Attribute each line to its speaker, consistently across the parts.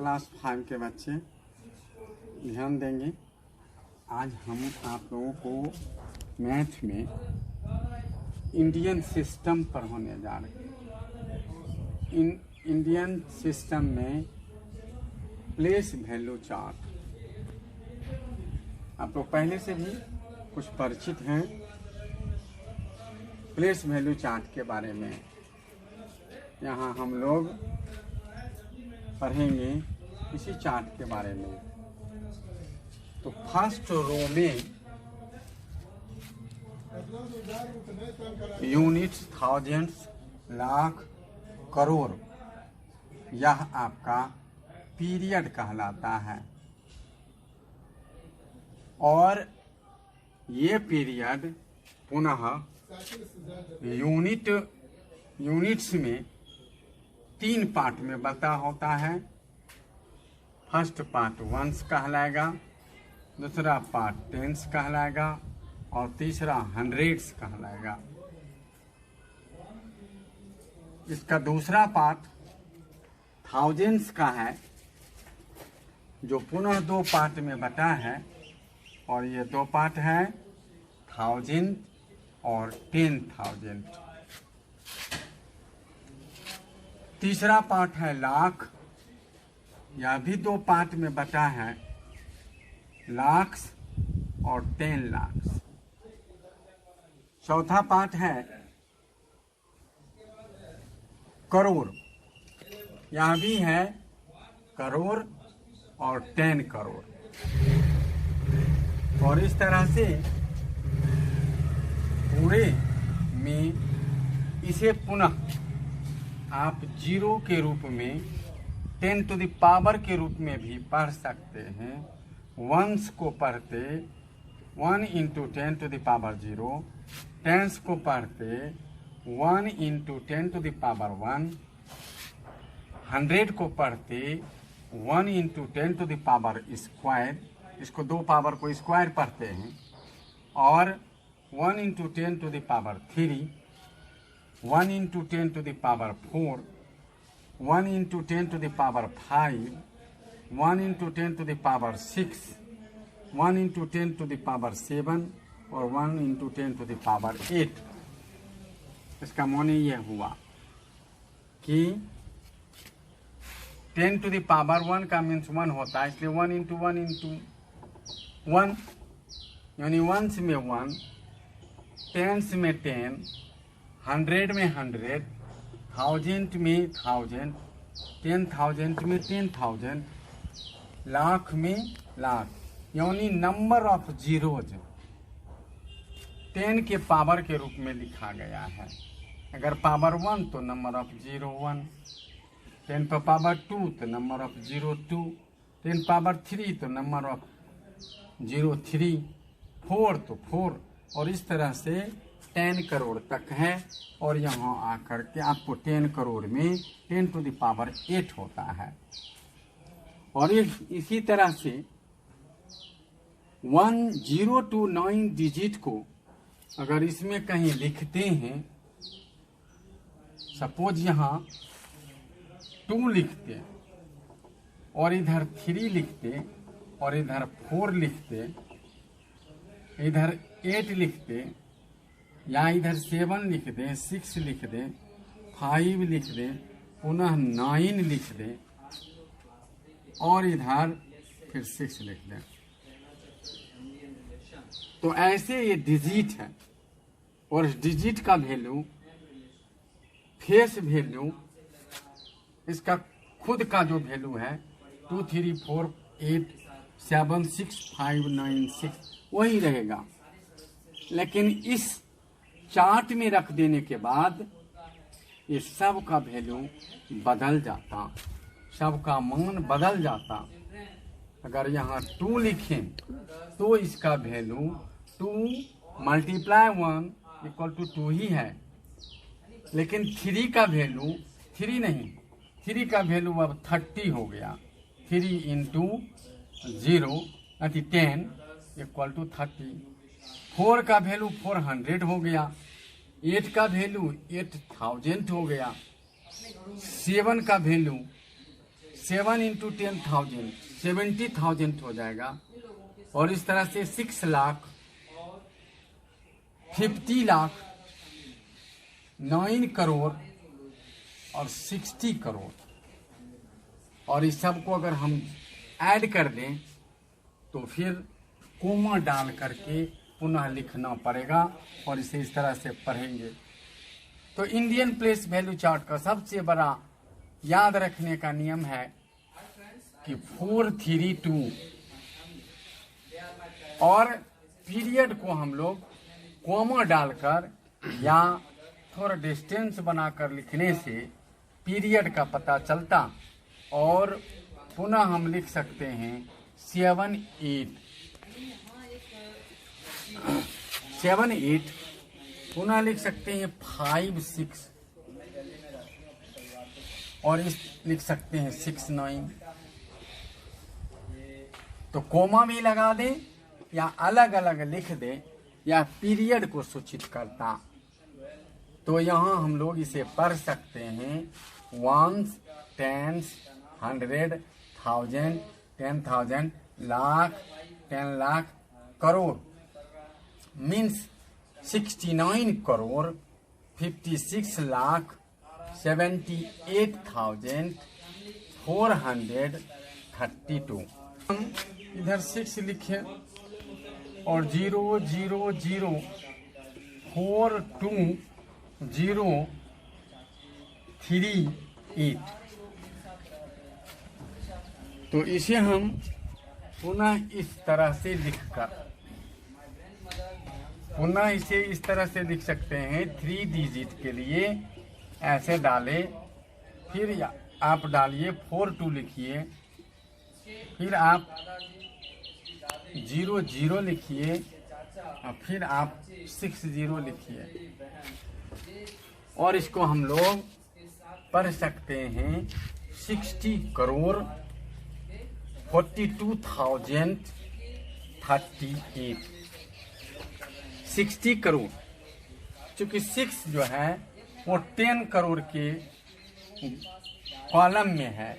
Speaker 1: Class 5 के बच्चे ध्यान देंगे। आज हम आप लोगों को मैथ में इंडियन सिस्टम पर होने जा रहे हैं। इंडियन सिस्टम में प्लेस वैल्यू चार्ट आप लोग पहले से भी कुछ परिचित हैं। प्लेस वैल्यू चार्ट के बारे में यहाँ हम लोग पढ़ेंगे इसी चार्ट के बारे में। तो फर्स्ट रो में यूनिट्स, थाउजेंड्स, लाख, करोड़, यह आपका पीरियड कहलाता है। और ये पीरियड पुनः यूनिट्स में 3 पार्ट में बंटा होता है। फर्स्ट पार्ट वंस कहलाएगा, दूसरा पार्ट टेंस कहलाएगा और तीसरा हंड्रेड्स कहलाएगा। इसका दूसरा पार्ट थाउजेंड्स का है, जो पुनः 2 पार्ट में बटा है। और ये 2 पार्ट है, 1000 और 10,000। तीसरा पार्ट है लाख, यह भी 2 पार्ट में बटा है, लाख्स और 10 लाख। चौथा पार्ट है करोड़, यह भी है करोड़ और 10 करोड़। और इस तरह से पूरे में इसे पुनः आप 0 के रूप में 10 टू द पावर के रूप में भी पढ़ सकते हैं। वंस को पढ़ते 1 into 10 to the power 0, tens को पढ़ते 1 इंटू 10 टू द पावर 1, 100 को पढ़ते 1 into 10 to the power square, इसको 2 पावर को स्क्वायर पढ़ते हैं। और 1 into 10 to the power 3, 1 into 10 to the power 4, 1 into 10 to the power 5, 1 into 10 to the power 6, 1 into 10 to the power 7 और 1 into 10 to the power 8। इसका माने यह हुआ कि 10 टू द पावर 1 का मीन्स 1 होता है, इसलिए 1 इंटू 1 इंटू 1, यानी वंस में 1, टेंस में 10, 100 में 100, 1000 में 1000, 10,000 में 10,000, लाख में लाख, यानी नंबर ऑफ जीरोज 10 के पावर के रूप में लिखा गया है। अगर पावर 1 तो नंबर ऑफ 0 1, 10 पर पावर 2 तो नंबर ऑफ 0 2, 10 पावर 3 तो नंबर ऑफ 0 3, 4 तो 4, और इस तरह से 10 करोड़ तक है। और यहाँ आकर के आपको 10 करोड़ में 10 टू द पावर 8 होता है। और इसी तरह से 10 to 9 डिजिट को अगर इसमें कहीं लिखते हैं, सपोज यहाँ 2 लिखते और इधर 3 लिखते और इधर 4 लिखते, इधर 8 लिखते, या इधर 7 लिख दें, 6 लिख दें, 5 लिख दें, पुनः 9 लिख दें और इधर फिर 6 लिख दें। तो ऐसे ये डिजिट है। और इस डिजिट का वैल्यू, फेस वैल्यू, इसका खुद का जो वैल्यू है 2 3 4 8 7 6 5 9 6 वही रहेगा। लेकिन इस चार्ट में रख देने के बाद ये सब का वैल्यू बदल जाता, सब का मान बदल जाता। अगर यहाँ 2 लिखें तो इसका वैल्यू 2 मल्टीप्लाई 1 इक्वल टू 2 ही है। लेकिन 3 का वैल्यू 3 नहीं, 3 का वैल्यू अब 30 हो गया। 3 इंटू 0 यानी 10 इक्वल टू 30। 4 का वैल्यू 400 हो गया। 8 का वैल्यू 8000 हो गया। 7 का वैल्यू 7 इंटू 10,000 70,000 हो जाएगा। और इस तरह से 6 लाख, 50 लाख, 9 करोड़ और 60 करोड़। और इस सब को अगर हम ऐड कर दें तो फिर कोमा डाल करके पुनः लिखना पड़ेगा और इसे इस तरह से पढ़ेंगे। तो इंडियन प्लेस वैल्यू चार्ट का सबसे बड़ा याद रखने का नियम है कि 432 और पीरियड को हम लोग कोमा डालकर या थोड़ा डिस्टेंस बनाकर लिखने से पीरियड का पता चलता और पुनः हम लिख सकते हैं 7 8 पुनः लिख सकते हैं 5 6 और इस लिख सकते हैं 6 9। तो कोमा भी लगा दें या अलग अलग लिख दें या पीरियड को सूचित करता। तो यहाँ हम लोग इसे पढ़ सकते हैं 1s 10s 100 1000 10,000 lakh 10 lakh crore means 69 crore 56 lakh 78,432। हम इधर 6 लिखे और 0 0 0 4 2 0 3 8। तो इसे हम पुनः इस तरह से लिखकर पुनः इसे इस तरह से लिख सकते हैं। 3 डिजिट के लिए ऐसे डालें, फिर आप डालिए 42 लिखिए, फिर आप 0 0 लिखिए और फिर आप 60 लिखिए और इसको हम लोग पढ़ सकते हैं 60 करोड़ 42,038। 60 करोड़, चूंकि 6 जो है वो 10 करोड़ के कॉलम में है,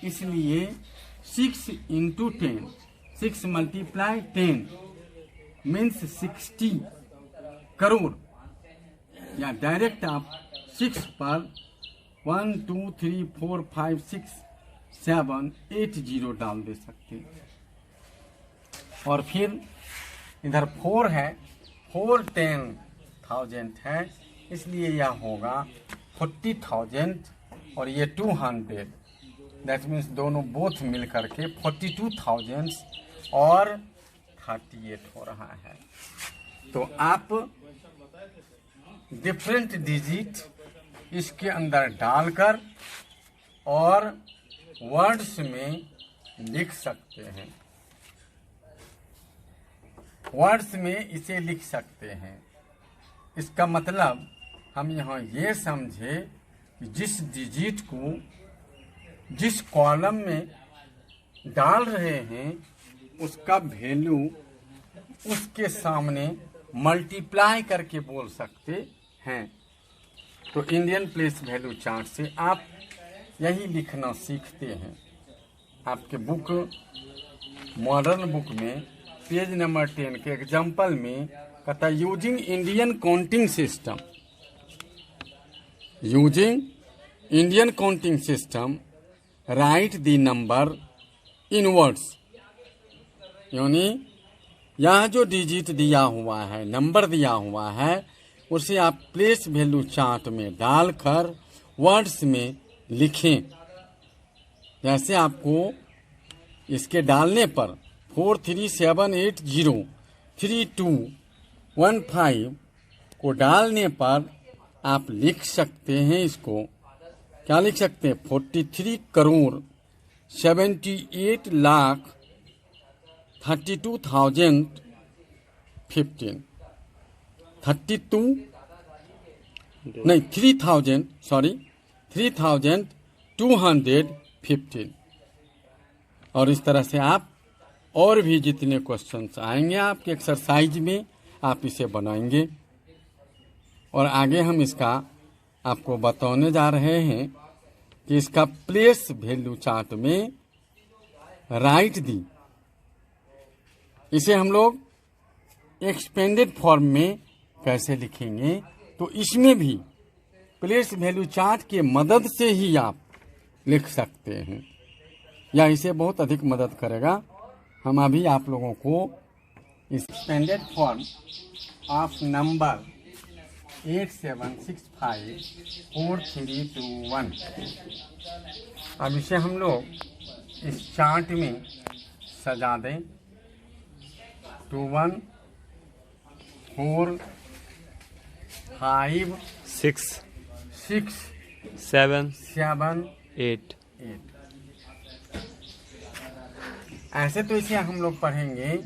Speaker 1: इसलिए 6 इंटू 10 6 मल्टीप्लाई 10 मीन्स 60 करोड़। या डायरेक्ट आप 6 पर 1 2 3 4 5 6 7 8 0 डाल दे सकते हैं। और फिर इधर 4 है, 4 10,000 है, इसलिए यह होगा 40,000 और ये 200, दैट मीन्स दोनों बोथ मिल करके 42,000 और 38 हो रहा है। तो आप डिफरेंट डिजिट इसके अंदर डालकर और वर्ड्स में लिख सकते हैं, वर्ड्स में इसे लिख सकते हैं। इसका मतलब हम यहाँ ये समझे कि जिस डिजिट को जिस कॉलम में डाल रहे हैं उसका वैल्यू उसके सामने मल्टीप्लाई करके बोल सकते हैं। तो इंडियन प्लेस वैल्यू चार्ट से आप यही लिखना सीखते हैं। आपके बुक मॉडर्न बुक में पेज नंबर 10 के एग्जाम्पल में कहता है using Indian counting system, using Indian counting system right the number in words. यानी यह जो डिजिट दिया हुआ है, नंबर दिया हुआ है, उसे आप प्लेस वैल्यू चार्ट में डालकर वर्ड्स में लिखें। जैसे आपको इसके डालने पर 437803215 को डालने पर आप लिख सकते हैं, इसको क्या लिख सकते हैं, 43 करोड़ 78 लाख 32,015 3,215। और इस तरह से आप और भी जितने क्वेश्चंस आएंगे आपके एक्सरसाइज में आप इसे बनाएंगे। और आगे हम इसका आपको बताने जा रहे हैं कि इसका प्लेस वैल्यू चार्ट में राइट दी। इसे हम लोग एक्सपेंडेड फॉर्म में कैसे लिखेंगे, तो इसमें भी प्लेस वैल्यू चार्ट के मदद से ही आप लिख सकते हैं, या इसे बहुत अधिक मदद करेगा। हम अभी आप लोगों को एक्सपेंडेड फॉर्म ऑफ नंबर 87654321, अब इसे हम लोग इस चार्ट में सजा दें। 2 1 4 5
Speaker 2: 6
Speaker 1: 6
Speaker 2: 7
Speaker 1: 7
Speaker 2: 8
Speaker 1: 8। ऐसे तो इसे हम लोग पढ़ेंगे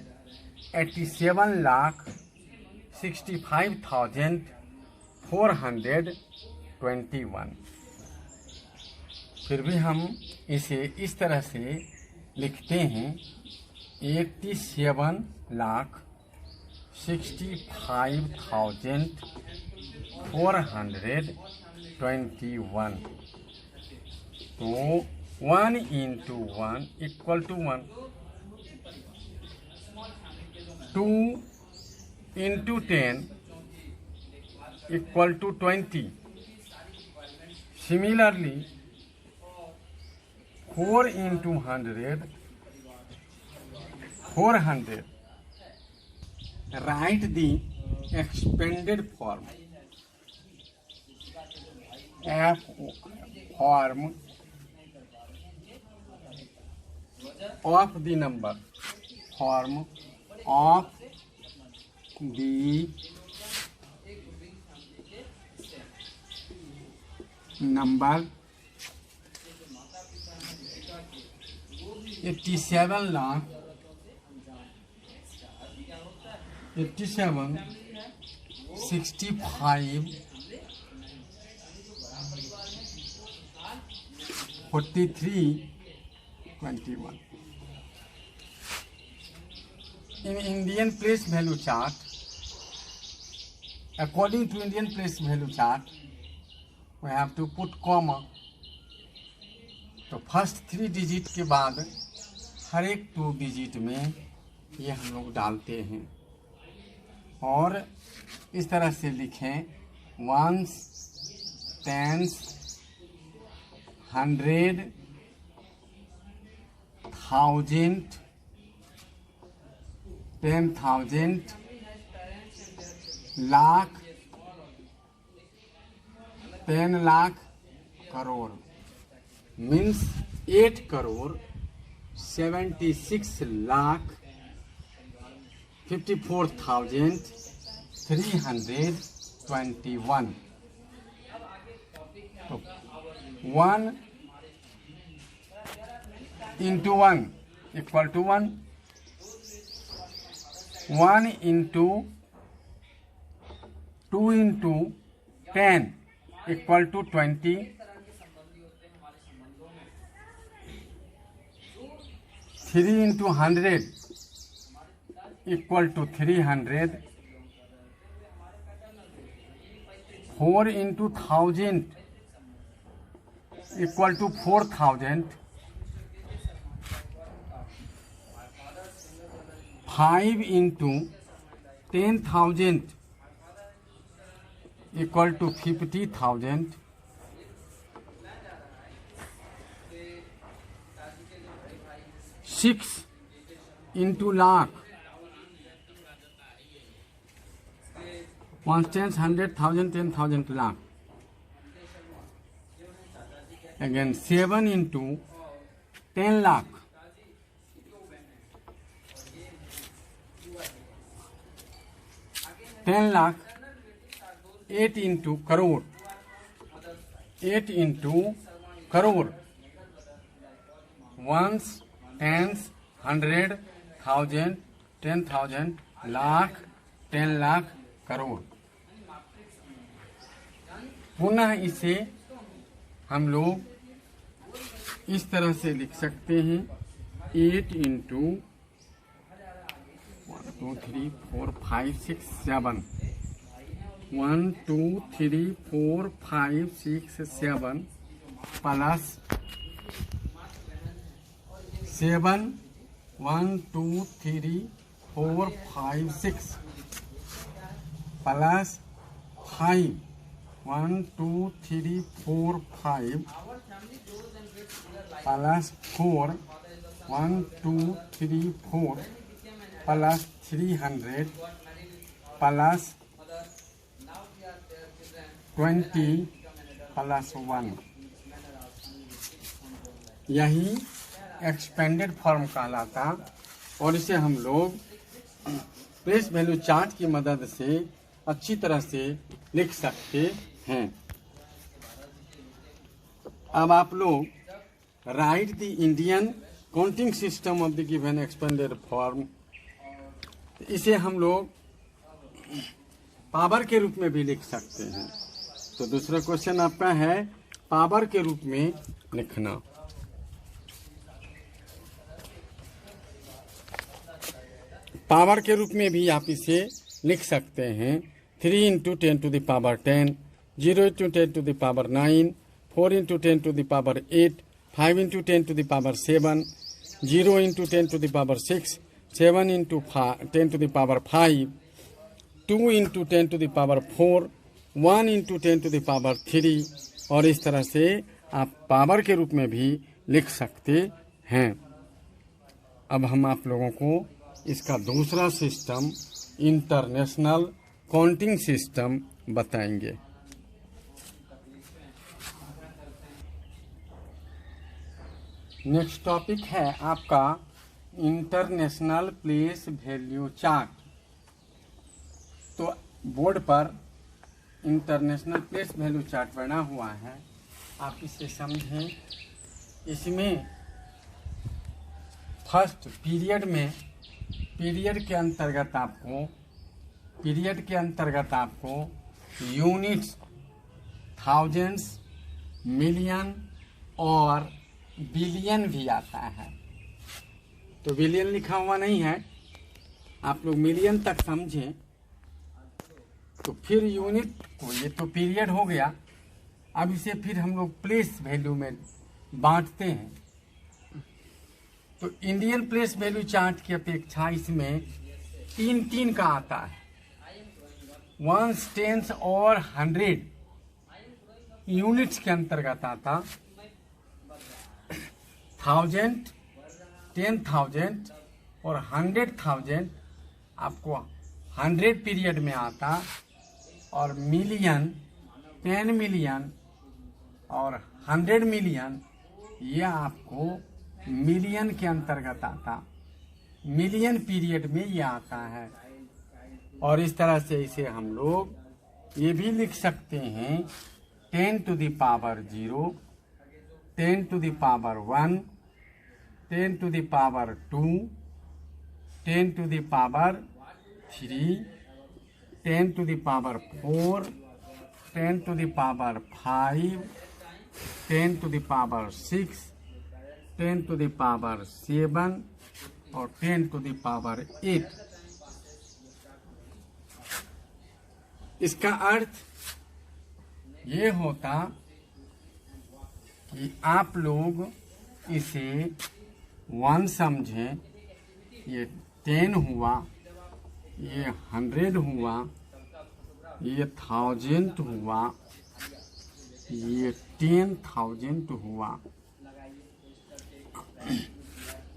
Speaker 1: 87,65,421। फिर भी हम इसे इस तरह से लिखते हैं 87,65,421। तो 1 into 1 equal to 1, 2 into 10 equal to 20. Similarly, 4 into 100, 400. Write the expanded form. Form of the number. Form of the number 65 43 21. In Indian place value chart, according to Indian place value chart, we have to put comma. तो first 3 digit के बाद हर एक 2 digit में ये हम लोग डालते हैं और इस तरह से लिखें 1s, 10s, 100, 1000, 10,000, lakh, 10 lakh, crore. Means 8 crore 76 lakh 54,321। तो 1 into 1 equal to 1, 1 into 2 into 10 equal to 20, 3 into 100 equal to 300, 4 into 1000 equal to 4,000, 5 into 10,000 equal to 50,000, 6 into lakh, 1 tens, 100,000, 10,000 lakh. Again 7 into 10 lakh, 10 lakh, 8 into crore, 8 into crore, ones, tens, 100, 1000, 10,000, lakh, 10 lakh, crore. पुनः इसे हम लोग इस तरह से लिख सकते हैं 8 into 1 2 3 4 5 6 7, 1 2 3 4 5 6 7, plus 7 1 2 3 4 5 6 plus 5 1 2 3 4 5 plus 4 1 2 3 4 plus 300 plus 20 plus 1। यही एक्सपेंडेड फॉर्म कहलाता और इसे हम लोग प्लेस वैल्यू चार्ट की मदद से अच्छी तरह से लिख सकते हैं। अब आप लोग right the Indian counting system of the given expanded form, इसे हम लोग पावर के रूप में भी लिख सकते हैं। तो दूसरा क्वेश्चन आपका है पावर के रूप में लिखना। पावर के रूप में भी आप इसे लिख सकते हैं 3 into 10 to the power 10, 0 into 10 to the power 9, 4 into 10 to the power 8, 5 into 10 to the power 7, 0 into 10 to the power 6, 7 into 10 to the power 5, 2 into 10 to the power 4, 1 into 10 to the power 3 और इस तरह से आप power के रूप में भी लिख सकते हैं। अब हम आप लोगों को इसका दूसरा सिस्टम इंटरनेशनल काउंटिंग सिस्टम बताएंगे। नेक्स्ट टॉपिक है आपका इंटरनेशनल प्लेस वैल्यू चार्ट। तो बोर्ड पर इंटरनेशनल प्लेस वैल्यू चार्ट बना हुआ है, आप इसे समझें। इसमें फर्स्ट पीरियड के अंतर्गत आपको यूनिट्स, थाउजेंड्स, मिलियन और बिलियन भी आता है। तो बिलियन लिखा हुआ नहीं है, आप लोग मिलियन तक समझें। तो फिर यूनिट को, ये तो पीरियड हो गया। अब इसे फिर हम लोग प्लेस वैल्यू में बांटते हैं। तो इंडियन प्लेस वैल्यू चार्ट की अपेक्षा इसमें 3 का आता है, 1, 10 और 100 यूनिट्स के अंतर्गत आता। 1000, 10,000 और 100,000 आपको 100 पीरियड में आता। और मिलियन, 10 मिलियन और 100 मिलियन ये आपको मिलियन के अंतर्गत आता, मिलियन पीरियड में ये आता है। और इस तरह से इसे हम लोग ये भी लिख सकते हैं 10 to the power 0, 10 to the power 1, 10 to the power 2, 10 to the power 3, 10 to the power 4, 10 to the power 5, 10 to the power 6, 10 to the power 7 और 10 टू द पावर 8। इसका अर्थ ये होता कि आप लोग इसे 1 समझें, ये 10 हुआ, ये 100 हुआ, ये 1000 हुआ, ये 10,000 हुआ,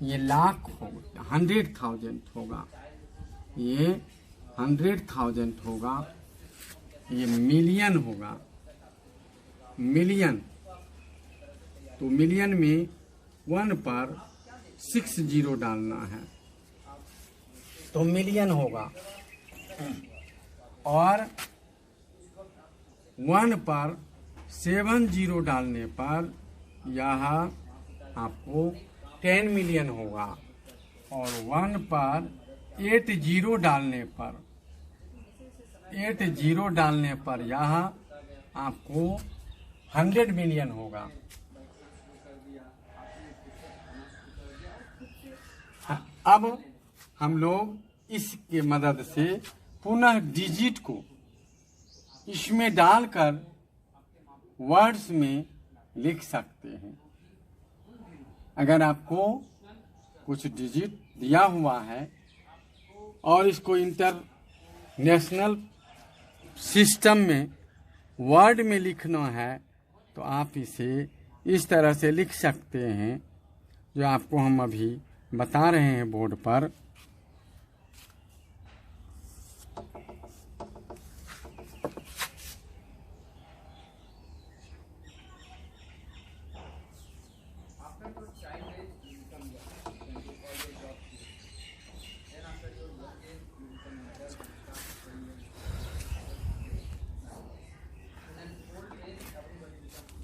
Speaker 1: ये लाख होगा, 100,000 होगा, ये 100,000 होगा, ये मिलियन होगा। मिलियन, तो मिलियन में 1 पर 6 जीरो डालना है तो मिलियन होगा। और 1 पर 7 जीरो डालने पर यह आपको 10 मिलियन होगा। और 1 पर 8 जीरो डालने पर, 8 जीरो डालने पर यह आपको 100 मिलियन होगा। अब हम लोग इसके मदद से पुनः डिजिट को इसमें डालकर वर्ड्स में लिख सकते हैं। अगर आपको कुछ डिजिट दिया हुआ है और इसको इंटरनेशनल सिस्टम में वर्ड में लिखना है तो आप इसे इस तरह से लिख सकते हैं जो आपको हम अभी बता रहे हैं बोर्ड पर।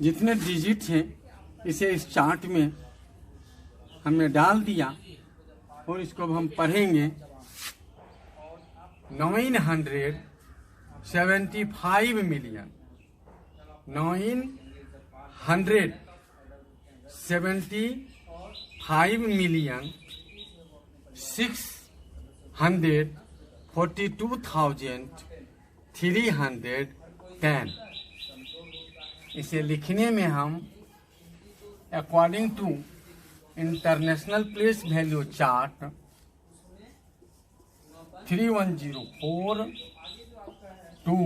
Speaker 1: जितने डिजिट हैं इसे इस चार्ट में हमने डाल दिया और इसको अब हम पढ़ेंगे। 975 मिलियन 975 मिलियन 642,310। इसे लिखने में हम according to international place value chart 3104 to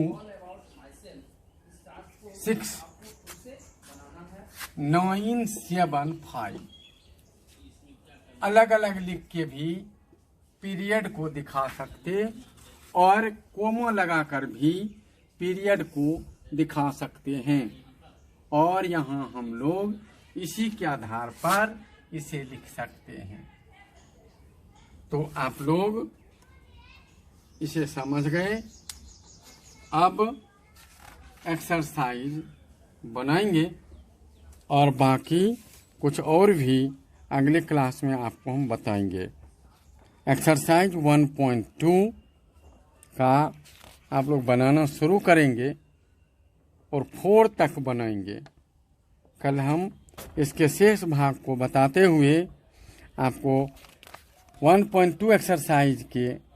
Speaker 1: 6975 अलग अलग लिख के भी पीरियड को दिखा सकते और कोमा लगाकर भी पीरियड को दिखा सकते हैं। और यहाँ हम लोग इसी के आधार पर इसे लिख सकते हैं। तो आप लोग इसे समझ गए। अब एक्सरसाइज बनाएंगे और बाकी कुछ और भी अगले क्लास में आपको हम बताएंगे। एक्सरसाइज 1.2 का आप लोग बनाना शुरू करेंगे और 4 तक बनाएंगे। कल हम इसके शेष भाग को बताते हुए आपको 1.2 एक्सरसाइज के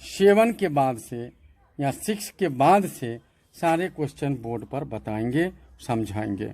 Speaker 1: 7 के बाद से या 6 के बाद से सारे क्वेश्चन बोर्ड पर बताएंगे, समझाएंगे।